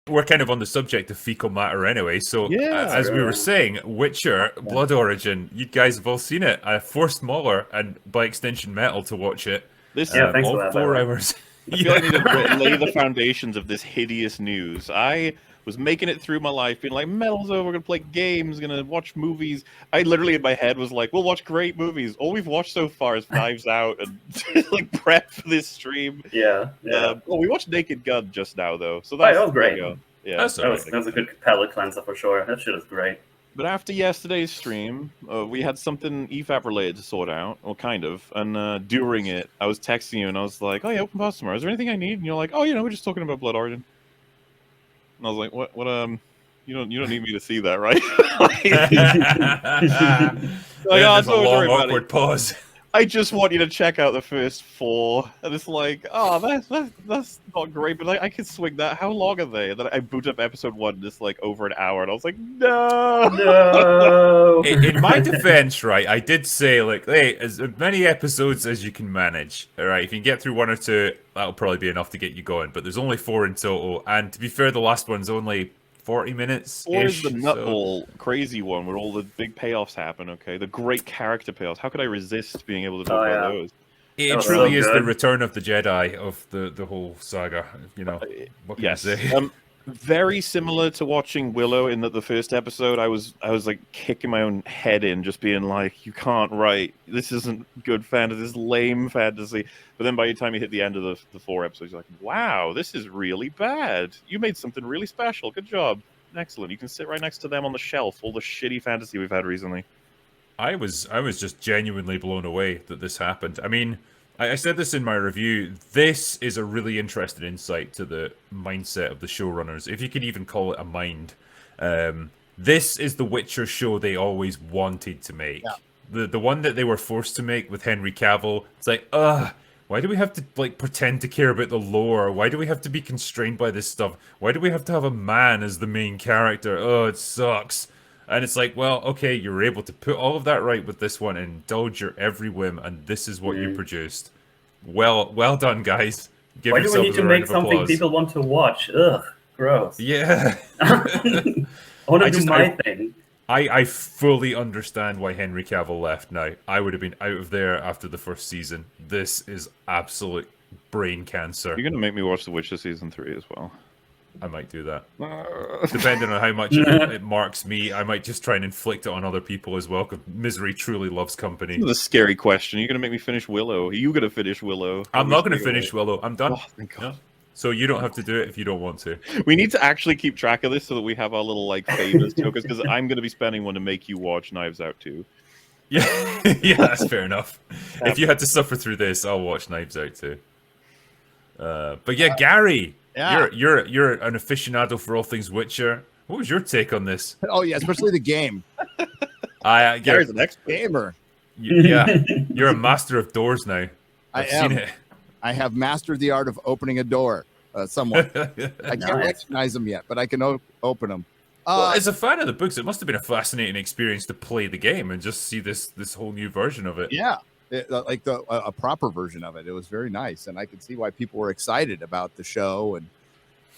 we're kind of on the subject of fecal matter anyway. So Yeah. as we were saying, Witcher, Blood Origin, you guys have all seen it. I forced Mahler and by extension Metal to watch it. This Yeah, thanks for All that, by the 4 hours. I feel like I need to lay the foundations of this hideous news. I was making it through my life, being like, "Metal's over, we're gonna play games, gonna watch movies." I literally in my head was like, "We'll watch great movies." All we've watched so far is Knives Out and like prep for this stream. Yeah. Well, we watched Naked Gun just now though, so That that's was great. there you go. Yeah, That's That was a good palate cleanser for sure. That shit is great. But after yesterday's stream, we had something EFAP related to sort out, or kind of. And during it, I was texting you, and I was like, "Oh yeah, open pause tomorrow. Is there anything I need?" And you're like, "Oh, we're just talking about Blood Origin." And I was like, "What? You don't need me to see that, right?" Like, There's a don't long, worry about awkward it. pause. I just want you to check out the first 4, and it's like, oh, that's not great, but I can swing that. How long are they? And then I boot up episode 1, and it's like over an hour, and I was like, no. No. In my defense, right, I did say, like, hey, as many episodes as you can manage. All right, if you can get through 1 or 2, that'll probably be enough to get you going. But there's only 4 in total, and to be fair, the last one's only 40 minutes. 4 is the nutball crazy one where all the big payoffs happen. Okay, the great character payoffs. How could I resist being able to talk about those? It truly is the return of the Jedi of the whole saga. You know, what can I say? Very similar to watching Willow in that the first episode, I was like kicking my own head in, just being like, "You can't write. This isn't good fantasy. This is lame fantasy." But then by the time you hit the end of the 4 episodes, you're like, "Wow, this is really bad. You made something really special. Good job. Excellent. You can sit right next to them on the shelf. All the shitty fantasy we've had recently." I was just genuinely blown away that this happened. I mean, I said this in my review. This is a really interesting insight to the mindset of the showrunners, if you could even call it a mind. This is the Witcher show they always wanted to make. Yeah. The one that they were forced to make with Henry Cavill. It's like, why do we have to like pretend to care about the lore? Why do we have to be constrained by this stuff? Why do we have to have a man as the main character? Oh, it sucks. And it's like, well, okay, you were able to put all of that right with this one and indulge your every whim, and this is what you produced. Well done, guys. Give Why do we need to make something people want to watch? Ugh, gross. Yeah. I want to do my thing. I fully understand why Henry Cavill left now. I would have been out of there after the first season. This is absolute brain cancer. You're going to make me watch The Witcher Season 3 as well. I might do that. Depending on how much it marks me, I might just try and inflict it on other people as well, because misery truly loves company. This is a scary question. You're going to make me finish Willow. Are you going to finish Willow? I'm not going to finish Willow. I'm done. Oh, thank God. Yeah. So you don't have to do it if you don't want to. We need to actually keep track of this so that we have our little like favors tokens, because I'm going to be spending one to make you watch Knives Out too. Yeah, yeah, that's fair enough. If you had to suffer through this, I'll watch Knives Out too. But yeah, Gary. Yeah. You're an aficionado for all things Witcher. What was your take on this? Oh yeah, especially the game. Gary's an expert gamer. Yeah, you're a master of doors now. I've seen it. I have mastered the art of opening a door somewhat. I can't recognize them yet, but I can open them. Well, as a fan of the books, it must have been a fascinating experience to play the game and just see this whole new version of it. Yeah. Like a proper version of it. It was very nice, and I could see why people were excited about the show. And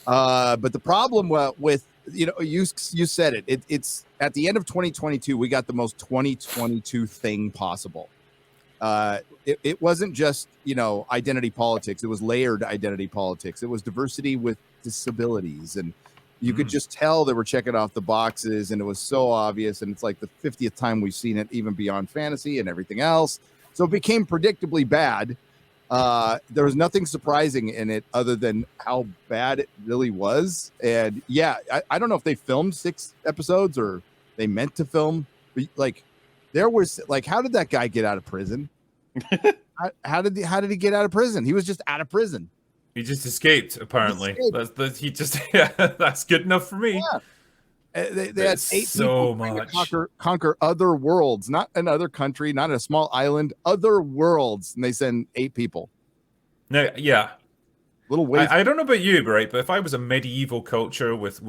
but the problem with you said it. It's at the end of 2022. We got the most 2022 thing possible. It wasn't just identity politics. It was layered identity politics. It was diversity with disabilities, and you could just tell they were checking off the boxes, and it was so obvious. And it's like the 50th time we've seen it, even beyond fantasy and everything else. So it became predictably bad. There was nothing surprising in it other than how bad it really was. And yeah, I don't know if they filmed 6 episodes or they meant to film. Like, there was like, how did that guy get out of prison? how did he get out of prison? He was just out of prison. He just escaped. Apparently, that's good enough for me. Yeah. They had 8 so people much conquer other worlds, not another country, not a small island, other worlds, and they send 8 people. No, yeah. Little ways. I don't know about you, but if I was a medieval culture with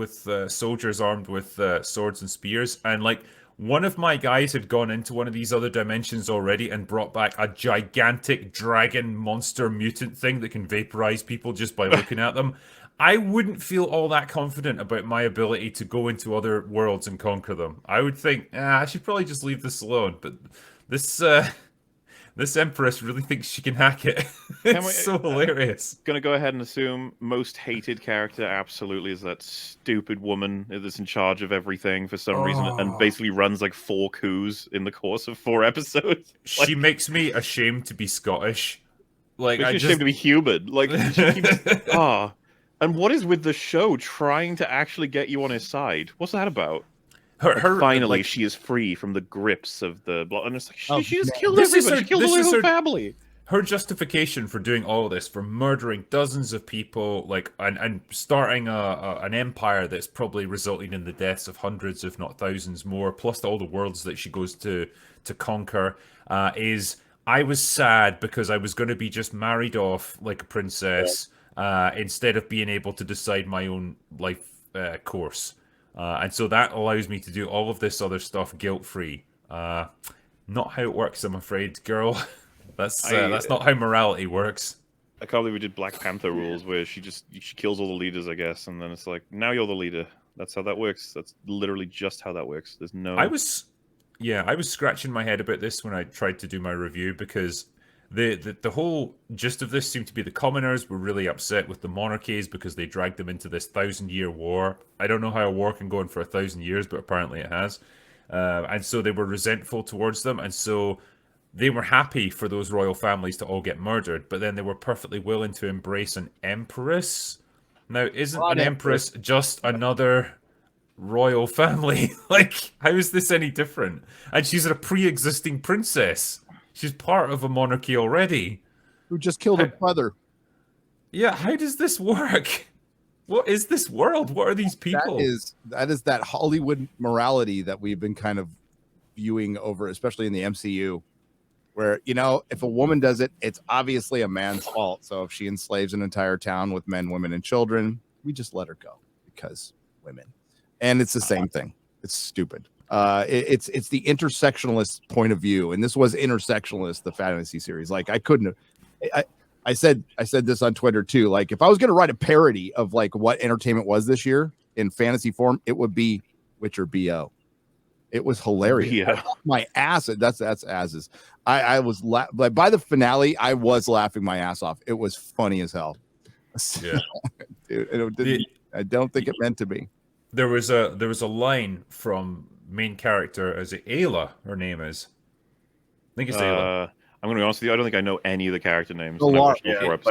soldiers armed with swords and spears, and like one of my guys had gone into one of these other dimensions already and brought back a gigantic dragon monster mutant thing that can vaporize people just by looking at them, I wouldn't feel all that confident about my ability to go into other worlds and conquer them. I would think, I should probably just leave this alone. But this Empress really thinks she can hack it. It's so hilarious. Gonna go ahead and assume most hated character absolutely is that stupid woman that's in charge of everything for some reason and basically runs like 4 coups in the course of 4 episodes. She makes me ashamed to be Scottish. Like, I just ashamed to be human. Like, she keeps... And what is with the show trying to actually get you on his side? What's that about? Finally, she is free from the grips of the blood. And it's like, she just killed everybody. She killed the whole family. Her justification for doing all this, for murdering dozens of people, like, and starting an empire that's probably resulting in the deaths of hundreds, if not thousands more, plus all the worlds that she goes to conquer, is I was sad because I was going to be just married off like a princess instead of being able to decide my own life course. And so that allows me to do all of this other stuff guilt-free. Not how it works, I'm afraid, girl. That's not how morality works. I can't believe we did Black Panther rules where she kills all the leaders, I guess, and then it's like, now you're the leader. That's how that works. That's literally just how that works. There's no... I was scratching my head about this when I tried to do my review because the whole gist of this seemed to be the commoners were really upset with the monarchies because they dragged them into this 1,000-year war. I don't know how a war can go on for 1,000 years, but apparently it has. And so they were resentful towards them, and so they were happy for those royal families to all get murdered, but then they were perfectly willing to embrace an empress. Now, isn't an empress just another royal family? Like, how is this any different? And she's a pre-existing princess. She's part of a monarchy already. Who just killed her brother. Yeah, how does this work? What is this world? What are these people? That is that Hollywood morality that we've been kind of viewing over, especially in the MCU, where, you know, if a woman does it, it's obviously a man's fault. So if she enslaves an entire town with men, women, and children, we just let her go because women. And it's the same thing. It's stupid. It's the intersectionalist point of view, and this was intersectionalist, the fantasy series. Like, I said this on Twitter too. Like, if I was going to write a parody of like what entertainment was this year in fantasy form, it would be Witcher BO. It was hilarious. Yeah. My ass. That's asses. I was like, by the finale, I was laughing my ass off. It was funny as hell. Yeah, dude. I don't think it meant to be. There was a line from main character, is it Ayla? Her name is. I think it's Ayla. I'm going to be honest with you. I don't think I know any of the character names. But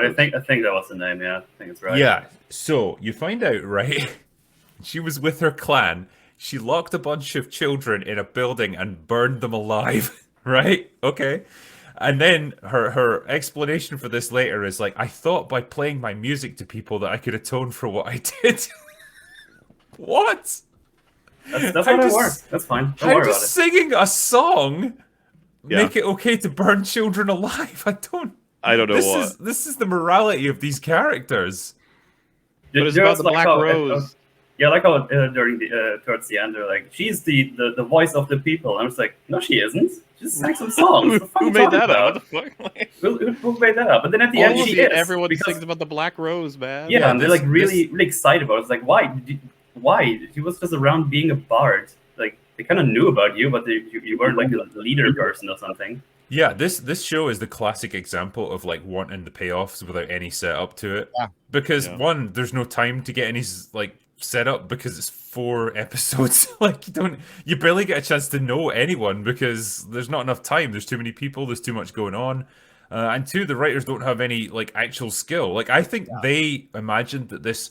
I think that was the name. Yeah, I think it's right. Yeah. So you find out, right? She was with her clan. She locked a bunch of children in a building and burned them alive. Right? Okay. And then her explanation for this later is like, I thought by playing my music to people that I could atone for what I did. What? That's how it works. That's fine. Don't how worry does about it. singing a song make it okay to burn children alive? I don't know what. This is the morality of these characters. But it's about the Black Rose. Yeah, like how during the towards the end, they're like, she's the voice of the people. And I was like, no, she isn't. She just sang some songs. Who made that up? Who made that up? But then at the end, she is. Everyone sings about the Black Rose, man. Yeah, and they're like really excited about it. It's like, why? Why? He was just around being a bard. Like, they kind of knew about you, but you weren't like a leader person or something. Yeah, this show is the classic example of like wanting the payoffs without any setup to it. Yeah. Because one, there's no time to get any like setup because it's 4 episodes. Like you barely get a chance to know anyone because there's not enough time. There's too many people. There's too much going on. And 2, the writers don't have any like actual skill. Like, I think they imagined that this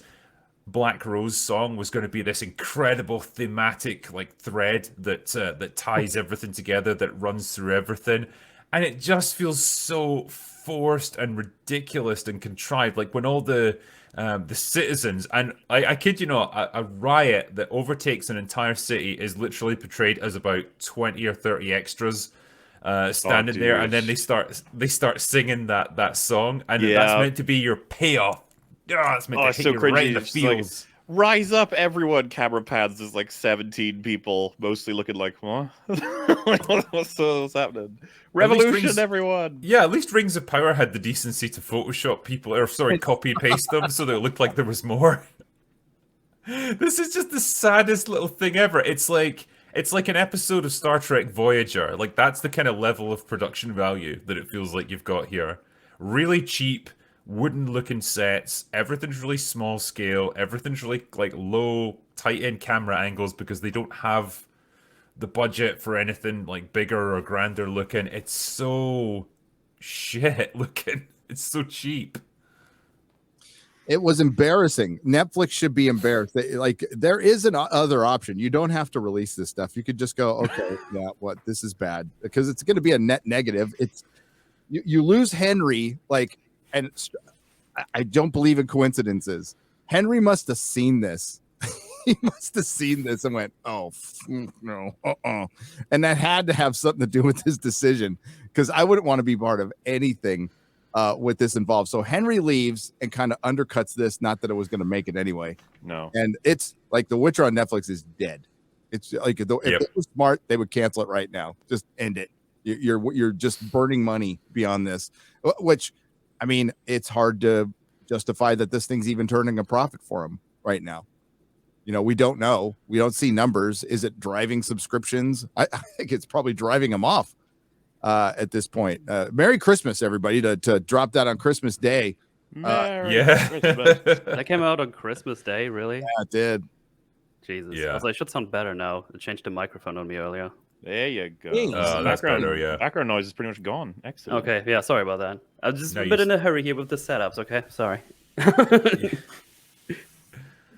Black Rose song was going to be this incredible thematic like thread that ties everything together, that runs through everything, and it just feels so forced and ridiculous and contrived. Like when all the citizens, and I kid you not, a riot that overtakes an entire city is literally portrayed as about 20 or 30 extras standing there, and then they start singing that song, and that's meant to be your payoff. It's meant to hit you right in the feels. Rise up, everyone! Camera pans. There's like 17 people, mostly looking like, what? what's happening? Revolution, everyone! Yeah, at least Rings of Power had the decency to Photoshop people, or sorry, copy paste them so that it looked like there was more. This is just the saddest little thing ever. It's like an episode of Star Trek Voyager. Like, that's the kind of level of production value that it feels like you've got here. Really cheap, wooden-looking sets. Everything's really small scale. Everything's really like low, tight-end camera angles because they don't have the budget for anything like bigger or grander looking. It's so shit looking. It's so cheap. It was embarrassing. Netflix should be embarrassed. Like, there is an other option. You don't have to release this stuff. You could just go, okay, yeah, what? This is bad, because it's going to be a net negative. It's you lose Henry, like, and I don't believe in coincidences. Henry must have seen this. He must have seen this and went, oh no, and that had to have something to do with his decision, because I wouldn't want to be part of anything with this involved. So Henry leaves and kind of undercuts this. Not that it was going to make it anyway. No. And it's like The Witcher on Netflix is dead. It's like, if they were smart, they would cancel it right now. Just end it. You're just burning money beyond this, which, I mean, it's hard to justify that this thing's even turning a profit for them right now. You know, we don't know. We don't see numbers. Is it driving subscriptions? I think it's probably driving them off at this point. Merry Christmas, everybody, to drop that on Christmas Day. Merry Christmas. That came out on Christmas Day, really? Yeah, it did. Jesus. Yeah. I was like, it should sound better now. It changed the microphone on me earlier. There you go. That's better, yeah. Background noise is pretty much gone. Excellent. Okay, yeah, sorry about that. I'm just No, a bit in a hurry here with the setups, okay? Sorry.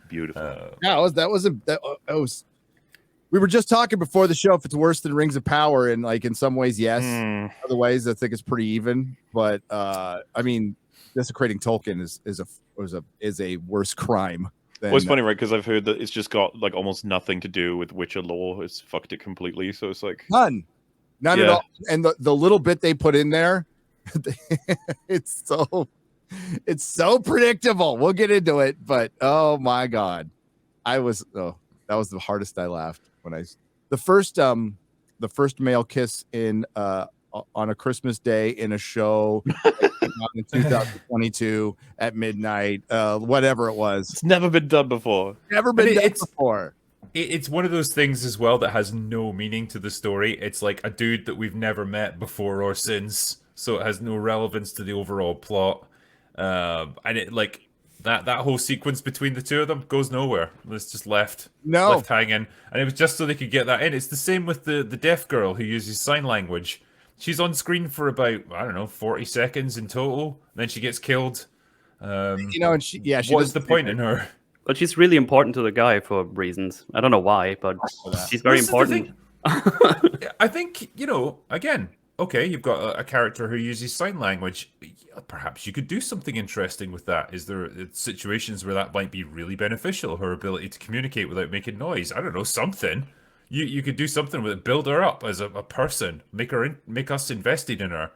Beautiful. Yeah, that was. We were just talking before the show if it's worse than Rings of Power, and like in some ways, yes. Other ways, I think it's pretty even. But I mean, desecrating Tolkien is a worse crime. Well, it's funny, right? Because I've heard that it's just got like almost nothing to do with Witcher lore. It's fucked it completely. So it's like none at all. And the little bit they put in there, it's so predictable. We'll get into it, but oh my god, that was the hardest I laughed when the first male kiss in on a Christmas Day in a show in 2022 at midnight, whatever it was. It's never been done before. It's one of those things as well that has no meaning to the story. It's like a dude that we've never met before or since, so it has no relevance to the overall plot. And it like that whole sequence between the two of them goes nowhere. It's just left hanging, and it was just so they could get that in. It's the same with the deaf girl who uses sign language. She's on screen for about 40 seconds in total. Then she gets killed. And she what's the point in her? But she's really important to the guy for reasons. I don't know why, but she's very important. I think, again, okay, you've got a character who uses sign language. Perhaps you could do something interesting with that. Is there situations where that might be really beneficial? Her ability to communicate without making noise. I don't know, something. You could do something with it, build her up as a person, make us invested in her.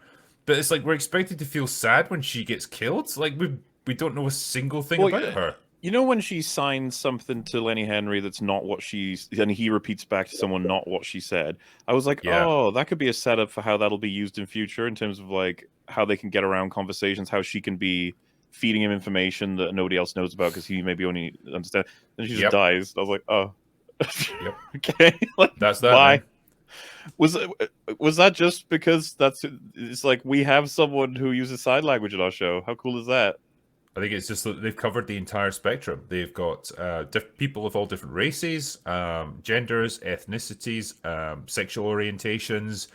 But it's like we're expected to feel sad when she gets killed. Like we don't know a single thing about her. You know when she signs something to Lenny Henry that's not what and he repeats back to someone not what she said. I was like, oh, that could be a setup for how that'll be used in future in terms of like how they can get around conversations, how she can be feeding him information that nobody else knows about because he maybe only understands. Then she just dies. I was like, oh. Okay, like, that's that. Why was that just because it's like we have someone who uses sign language in our show? How cool is that? I think it's just that they've covered the entire spectrum. They've got people of all different races, genders, ethnicities, sexual orientations.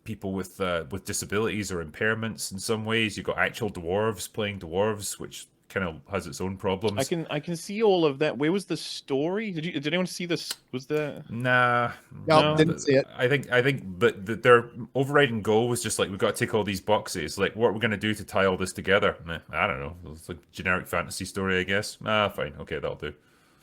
People with disabilities or impairments in some ways. You've got actual dwarves playing dwarves, which kind of has its own problems. I can see all of that. Where was the story? Did anyone see this? Was there? No, didn't see it. I think their overriding goal was just like, we've got to tick all these boxes. Like, what are we going to do to tie all this together? I don't know. It's like a generic fantasy story, I guess. Fine, okay, that'll do.